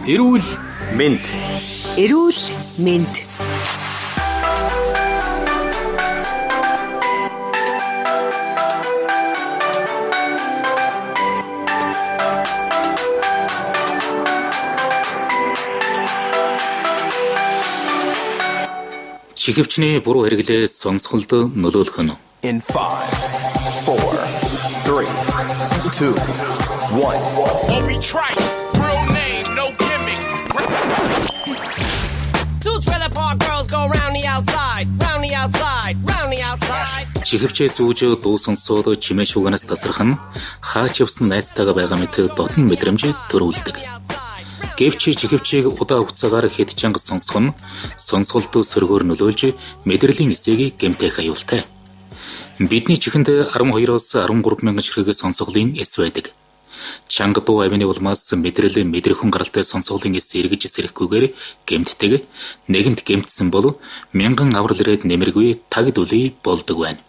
Эрүүл мэнд. Эрүүл мэнд. Чихвчний буруу хэрэглээс сонсголд нөлөөлөх нь. In 5, 4, 3, 2, 1. Obi Trice, real name, no gimmicks. Two trailer park girls go round the outside, round the outside, round the outside. Чихвчээ зүүж дуу сонсоод чимээ шуганаас тасрах нь хаач явсан найзтайгаа байгаа мэт дотн мэдрэмж төрүүлдэг. Гэвч чихвчийг удаа хугацаагаар хэд чанга сонсох нь сонсголт сөргөөр нөлөөлж мэдрэлийн эсээг гэмтэх аюултай. Бидний чихэнд 12-оос 13 мянган ширхэг сонсголын эс байдаг. Чанга дуу авины улмаас мэдрэл мэдрэхэн гаралтай сонсголын эс эргэж сэрэхгүйгээр гэмтдэг. Нэгэнт гэмтсэн бол мянган аврал ирээд нэмэргүй тагд үлий болдог байна.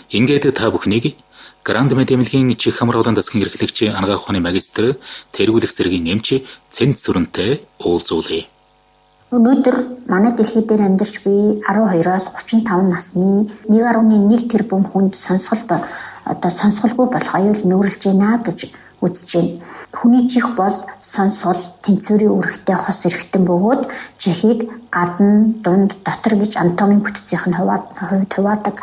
Ингээд та бүхнийг Гранд Медэмлэгийн чих хамгаалалын засгийн эрхлэгч ангаах ухааны магистр тэргүүлэх зэргийн эмч Цэнд Сүрэнтэй уулзуулъя. Өнөөдөр манай дэлхий дээр амьдарч буй 12-оос 35 насны 1.1 тэрбум хүнд сонсголгүй болох аюул нүүрлэж байна гэж үзэж байна. Хүний чих бол сонсгол тэнцвэрийн үүрэгтэй хос эрхтэн бөгөөд чихийг гадна, дунд, дотор гэж анатомийн бүтцийнх нь хуваадаг.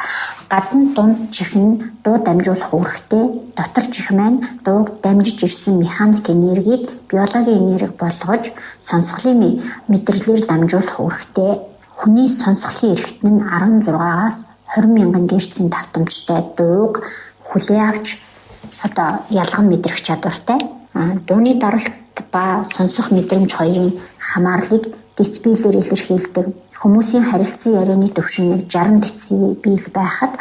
Гадна дунд чих нь дуу дамжуулах үүрэгтэй, дотор чих маань дууг дамжиж ирсэн механик энергийг биологийн энерги болгож сонсголын мэдрэлээр дамжуулах үүрэгтэй. Хүний сонсголын эрхтэн нь 16-аас 20 мянган герцийн давтамжтай дууг хүлээн авч ялган мэдрэх чадвартай. Дууны даралт ба сонсох мэдрэмж хоёрын хамаарлыг децибелээр илэрхийлдэг. Хүмүүсийн харилцан ярианы түвшин 60 децибел байхад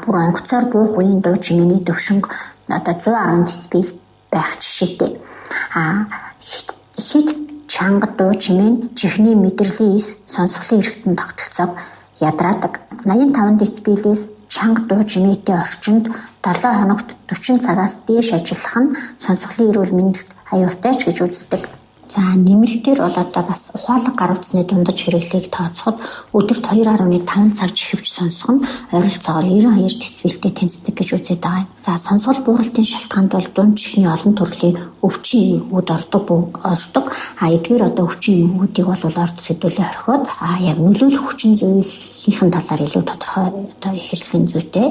бүр онгоцоор буух үеийн дуу чимээний түвшинг 110 децибел байх жишээтэй. Хит чанга дуу чимээ нь чихний мэдрэлийн эс сонсголын эрхтэн тогтолцоог ядраадаг. 85 децибелээс чанга дуу чимээтэй орчинд 7 хоногт 40 цагаас дээш ажиллах нь сонсголын эрүүл мэндэд аюултай ч гэж үздэг. За нэмэлтээр бол бас ухаалаг гар утасны дундаж хэрэглээг тооцоход өдөрт 2.5 цаг чихвч сонсох нь ойролцоогоор 92 децибелтэй тэнцдэг гэж үзээд байгаа. За сонсгол бууралтын шалтгаанд бол дунд чихний олон төрлийн өвчин эвгүүд ордог. Эдгээр өвчин эвгүүдийг бол орд сэдвүүлээ орхиод яг нөлөөлөх хүчин зүйлийн талаар илүү тодорхой хэрэглэн зүйтэй.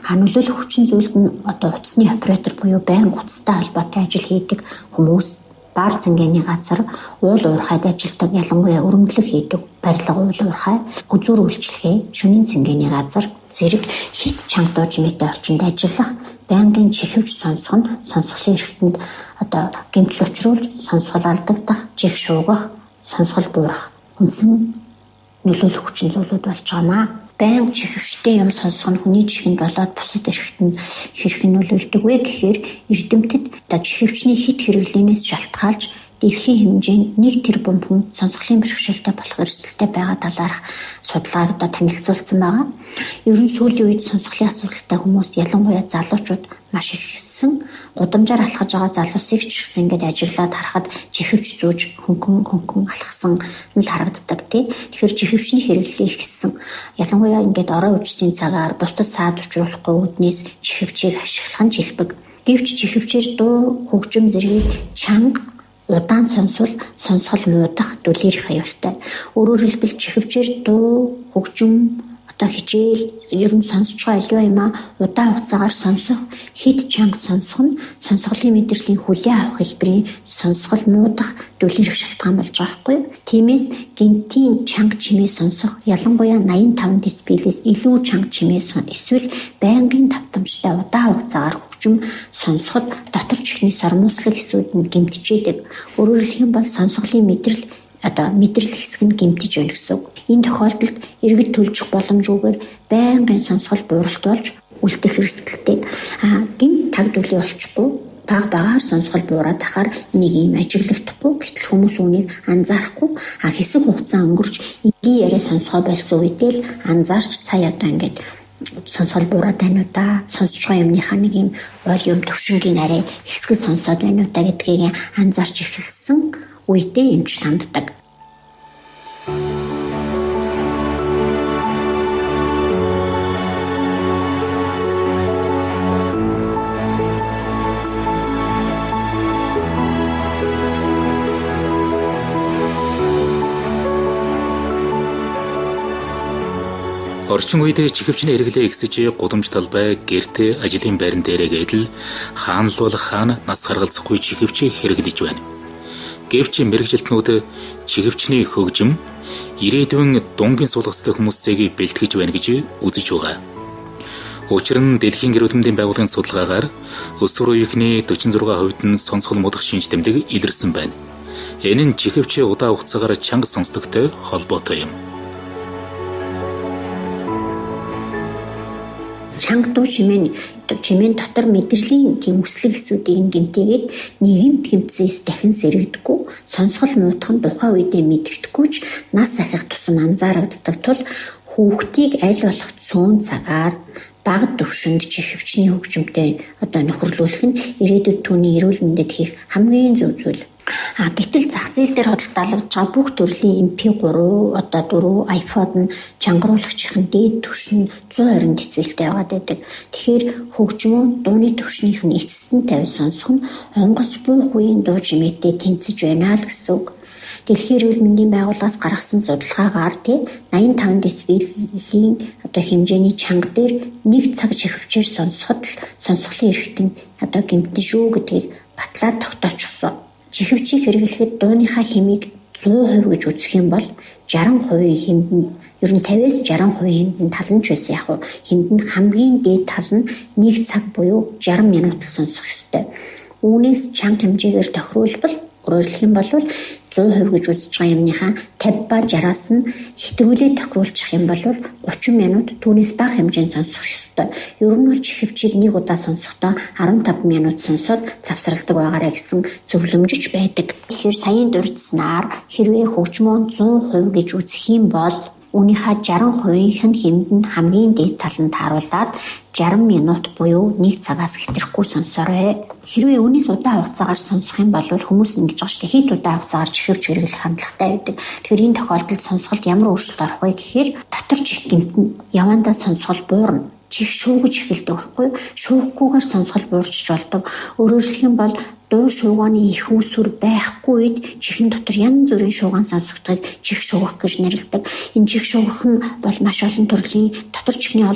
Нөлөөлөх хүчин зүйлд нь утасны оператор буюу байнга утастай холбоотой ажил хийдэг хүмүүс, баар цэнгэний газар, уул уурхайд ажилладаг, ялангуяа өргөмжлөх хийдэг барилга уул уурхай, үзүүр үйлчлэгээ, шөнийн цэнгэний газар, зэрэг хит чанга дуу чимээтэй орчинд ажиллах, байнгын чихвч сонсох нь сонсголын эрхтэнд гэмтэл учруулж сонсгол алдагдах, чих шуугах, сонсгол буурах үндсэн нөлөөлөх хүчин зүйлүүд болж байгаамаа. Байнга чихвчтэй юм сонсох нь хүний чихэнд болоод бусад эрхтэнд хэрхэн нөлөөлдөг вэ гэхээр эрдэмтэд чихвчний хит хэрэглэнээс шалтгаалж дэлхийн хэмжээнд 1 тэрбум хүн сонсголын бэрхшээлтэй болох эрсдэлтэй байгаа талаарх судалгааг танилцуулсан байгаа. Ер нь сүүлийн үед сонсголын асуудалтай хүмүүс, ялангуяа залуучууд маш их хэссэн. Гудамжаар алхаж байгаа залуусыг ч гэсэн ингээд ажиглаад харахад чихвч зүүж хөнгөн алхсан нь харагддаг тий. Тэгэхээр чихвчний хэрэглээ ихсэн. Ялангуяа ингээд орой үжсийн цагаар бусдад саад учруулахгүй үүднээс чихвчийг ашиглах нь жилбэг. Гэвч чихвчээр дуу, хөгжим зэргийг чанга удаан сонсгол муудах дүлээрх аюултай. Өөрөөр хэлбэл чихвчээр дуу, хөгжим хичээл ер нь сонсож байгаа аливаа удаан хугацаагаар сонсох, хит чанга сонсох нь сонсголын мэдрэлийн хүлээн авах хэлбэрийн сонсгол муудах дүлээрх шалтгаан болж байгаа хгүй. Тиймээс гинтийн чанга чимээ сонсох, ялангуяа 85 децибелээс илүү чанга чимээ эсвэл байнгын давтамжтай удаан хугацаагаар хөгжим сонсоход дотор чихний сармууслал эсүүд нь гэмтжээдэг. Өөрөөр хэлэх юм бол сонсголын мэдрэл хэсэг нь гэмтэж байна гэсэн. Энэ тохиолдолд эргэж төлжих боломжгүйгээр байнгын сонсгол бууралт болж үлдэх эрсдэлтэй. Гэмт тагд үлий болчихгүй баг багаар сонсгол буураад ахаар нэг юм ажиглагдахгүй, гэтэл хүмүүс үүнийг анзаарахгүй. Хэсэг хугацаа өнгөрч энгийн яриа сонсгоо болсон үедээ л анзаарч сая одоо ингээд сонсгол буураад байна уу да, сонсож байгаа юмныхаа нэг юм волюм төвшингийн арай хэсгэл сонсоод байна уу да гэдгийг анзаарч эхэлсэн үедээ эмч танддаг. Орчин үед чихвчний хэрэглээ ихсэж гудамж талбай, гэрте, ажлын байран дээрээ гэдэл хаанал бол хаана нас харгалзахгүй чихвч хэрэглэж байна. Гэвч мэрэгжилтнүүд чихвчний хөгжим ирээдүйн дунгийн суулгацтай хүмүүсийг бэлтгэж байна гэж үзэж байгаа. Учир нь Дэлхийн гэр бүл мэндийн байгууллагын судалгаагаар өсвөр үеийнхний 46% нь сонсгол модох шинж тэмдэг илэрсэн байна. Энэ нь чихвч удаа хугацаагаар чанга сонсдогтой холбоотой юм. Чанга дуу чимээн дотор мэдрэлийн тийм үслэг эсүүдийг гэмтээгээд нийгэм тэмцээс дахин сэрэгдэггүй, сонсгол муутах нь тухайн үедээ мэдэгдэхгүй ч нас ахих тусам анзаарагддаг тул хүүхдийг аль болох цөөн цагаар бага төвшөнд чихвчний хөгжимтэй нөхөрлүүлэх нь ирээдүйд түүний эрүүл мэндэд хийх хамгийн зөв зүйл. Гэтэл зах зээл дээр худалдаалагдж байгаа бүх төрлийн MP3, 4, iPod нь чангаруулагчийн дээд түвшин 120 децибелтэй байдаг. Тэгэхээр хөгжмөө дууны түвшнийх нь эцэст нь тавьж сонсох нь онгоц буух үеийн дуу чимээтэй тэнцэж байна л гэсэн үг. Дэлхийн эрүүл мэндийн байгууллагаас гаргасан судалгаагаар 85 децибелийн хэмжээний чанга дээр 1 цаг чихвчээр сонсоход л сонсголын эрхтэн гэмтэн шүү гэдгийг батлаад тогтоочихсон. Чихвчийг хэрэглэхэд дууныхаа хэмийг 100% гэж үзэх юм бол 60% хэмдэн ер нь 50-60% хэмдэн талан ч байсан яг хэмдэн хамгийн дээд тал нь 1 цаг буюу 60 минут сонсох ёстой. Үүнээс чанга хэмжээгээр тохируулбал өөрөөр хэлэх юм бол 100% гэж үзэж байгаа юмныхаа 50 ба 60-аас нь хэтрүүлээд тохируулчих юм бол 30 минут түүнээс бага хэмжээнд сонсох ёстой. Ер нь бол чихвчийг нэг удаа сонсохдоо 15 минут сонсоод завсралдаг байгаарэ гэсэн зөвлөмжж байдаг. Тэгэхээр саяын дурдсанаар хэрвээ хөгжмөө 100% гэж үзэх юм бол үүнийхээ 60%-ийнх нь хэмдэнд хамгийн дээд талд тааруулаад 60 минут буюу 1 цагаас хэтрэхгүй сонсоорой. Хэрвээ үүнээс удаан хугацаагаар сонсох юм бол хүмүүс ингэж байгаа шүү дээ. Хит удаан хугацаагаар чихвч хэрэглэх хандлагатай байдаг. Тэгэхээр энэ тохиолдолд сонсголт ямар өөрчлөлт орох вэ гэхээр дотор чих гэмтэн явандаа сонсгол буурна. Чих шуугж эхэлдэг байхгүй. Шууггүйгээр сонсгол буурч болдог. Өөрөөр хэлэх юм бол дуу шууганы их үүсвэр байхгүй үед чихэн дотор янз бүрийн шууган сонсогдохыг чих шуугах гэж нэрлэдэг. Энэ чих шуугах нь бол маш олон төрлийн дотор чихний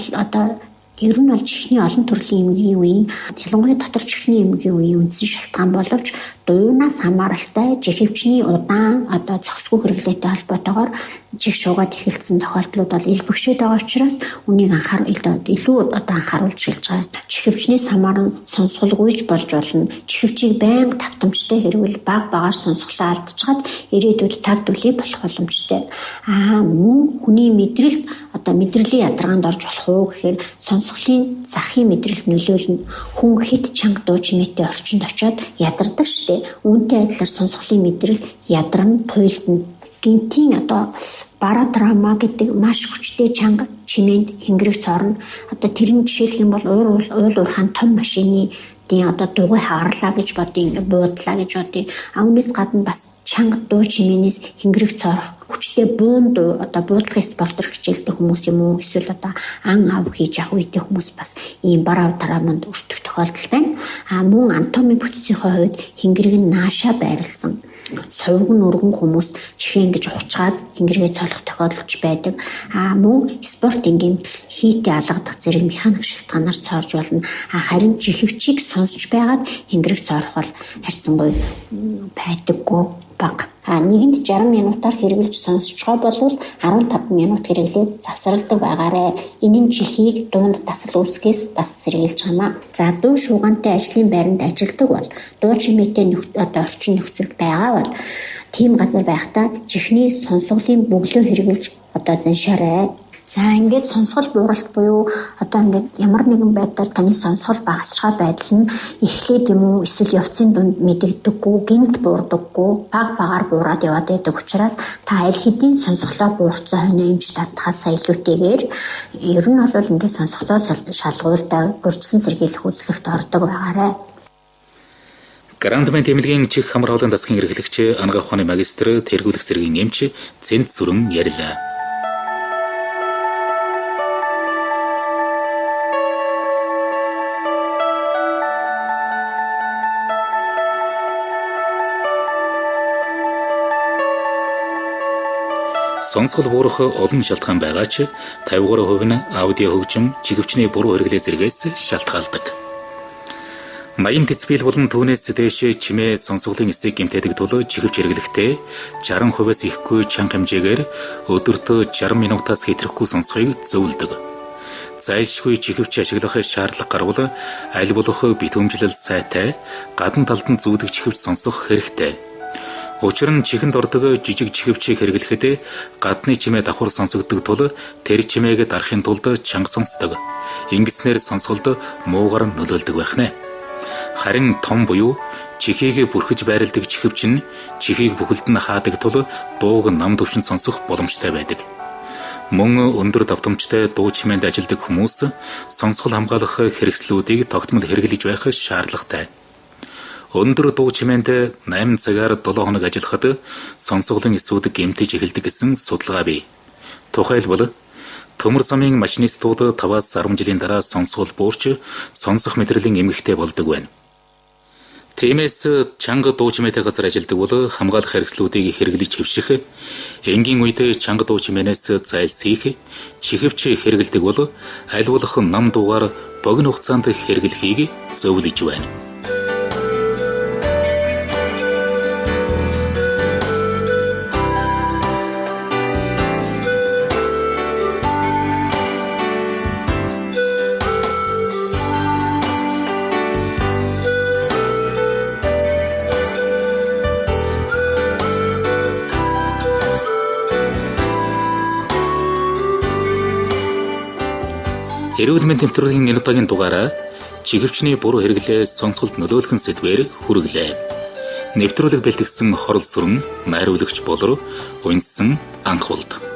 ер нь бол чихний олон төрлийн эмгийн үеийн ялангуяа дотор чихний эмгийн үеийн үндсэн шалтгаан боловч дуунаас хамааралтай чихвчний удаан зохисгүй хэрэглээтэй холбоотойгоор чих шуугаад эхэлсэн тохиолдлууд бол илбэгшээд байгаа учраас үнийг илүү анхааруулж хэлж байгаа. Чихвчнээс хамааран сонсголгүйж болж болно. Чихвчийг байнга тавтамжтай хэрвэл багаар сонсголоо алдчихад ирээдүйд таг дүлий болох боломжтой. Мөн хүний мэдрэлийн ядаргаанд орж болох уу гэхээр сонсголын захын мэдрэлд нөлөөлнө. Хүн хэд чанга дуу чимээтэй орчинд очиод ядардаг штэ. Үүнтэй адилаар сонсголын мэдрэл ядарна, туйлдна. Гинтийн бародрама гэдэг маш хүчтэй чанга чимээнд хэнгэрэг цорно. Тэр нь жишээлх юм бол уул уурхайн том машины дугуй хагарлаа гэж бодъё, буудлаа гэж бодъё. Үүнээс гадна бас чанга дуу чимээнээс хэнгэрэг цорох хүчтэй буун дуу буудлын спортоор хичээлдэг хүмүүс юм уу эсвэл ан ав хийж явах үедээ хүмүүс бас ийм барав тараманд өртөх тохиолдол байна. Мөн анатомийн бүтцийнхээ хувьд хэнгэрэг нь наашаа байрлсан. Сувган өргөн хүмүүс чихэн гэж ухчаад хэнгэргээ цолох тохиолдолч байдаг. Мөн спортын гэмтэл хийтэй алгадах зэрэг механик шалтгаанаар цоорж болно. Харин чихвчийг сонсож байгаад хэнгэрэг цоорох бол харьцангуй байдаггүй бага. Нэгэнд 60 минутаар хэрэглэж сонсож байгаа бол 15 минут хэрэглээд завсралдаг байгаарэ. Энэ нь чихийг дуунд дасал үүсгээс бас сэргийлж хамаа. Дуу шуугантай ажлын байранд ажилладаг бол дуу чимээтэй орчин нөхцөлд байгаа бол тийм газар байхдаа чихний сонсголын бөглөө хэрэглэж заншаарай. За ингээд сонсгол бууралт буюу одоо ингээд ямар нэгэн байдлаар таны сонсгол багасчгаа байдал нь эхлээд юм уу эсвэл явцын дунд мэдэгдэггүй, гинт буурдаггүй, баг багаар буураад яваад байдаг учраас та аль хэдийн сонсголоо буурсан хойно эмч татхаасаа илүүтэйгээр ер нь бол ингээд сонсголоо шалгуулдаг, урьдчилан сэргийлэх үзлэгт ордог байгаарай. Грандмент эмнэлгийн чих хамар хоолойн засгийн эрхлэгч ангаа ухааны магистр тэргүүлэх зэргийн эмч Цэнт Сүрэн ярилаа. Сонсгол буурах олон шалтгаан байгаа ч 50% нь аудио хөгжим, чихвчний буруу хэрэглээ зэргээс шалтгаалдаг. 80 децибел болон түүнээс дээш чимээ сонсголын эсийг гэмтээдэг тул чихвч хэрэглэхдээ 60%-аас ихгүй чанга хэмжээгээр өдөртөө 60 минутаас хэтрэхгүй сонсхийг зөвлөдөг. Зайлшгүй чихвч ашиглах шаардлага гарвал аль болох битүүмжлэл сайтай гадна талд нь зүүдэг чихвч сонсох хэрэгтэй. Учир нь чихэнд ордог жижиг чихвчийг хэрэглэхэд гадны чимээ давхар сонсогддог тул тэр чимээг дарахын тулд чанга сонсдог. Ингэснээр сонсголд муугар нөлөөлдөг байх нэ. Харин том буюу чихийг бүрхэж байрладаг чихвч нь чихийг бүхэлд нь хаадаг тул дууг нам төвшин сонсох боломжтой байдаг. Мөн өндөр давтамжтай дуу чимээнд ажилладаг хүмүүс сонсгол хамгаалах хэрэгслүүдийг тогтмол хэрэглэж байх шаардлагатай. Өндөр дуу чимээнд 8 цагаар 7 хоног ажиллахад сонсголын эсүүд гэмтэж эхэлдэг гэсэн судалгаа бий. Тухайлбал төмөр замын машинистууд 5-аас 10 жилийн дараа сонсгол буурч сонсох мэдрэлийн эмгэгтэй болдог байна. Тиймээс чанга дуу чимээтэй газар ажилладаг бол хамгаалах хэрэгслүүдийг хэрэглэж хэвших, энгийн үед чанга дуу чимээнээс зайлсхийх, чихвч хэрэглэдэг бол аль болох нам дуугаар богино хугацаанд хэрэглэхийг зөвлөж байна. Эрүүл мэндийн төвлөрийн энэ удаагийн дугаараа чихвчний буруу хэрэглээ сонсголд нөлөөлөх сэдвээр хүргэлээ. Нэвтрүүлэг бэлтгэсэн Хорол Сүрэн, найруулагч Болор, унсан Анх болд.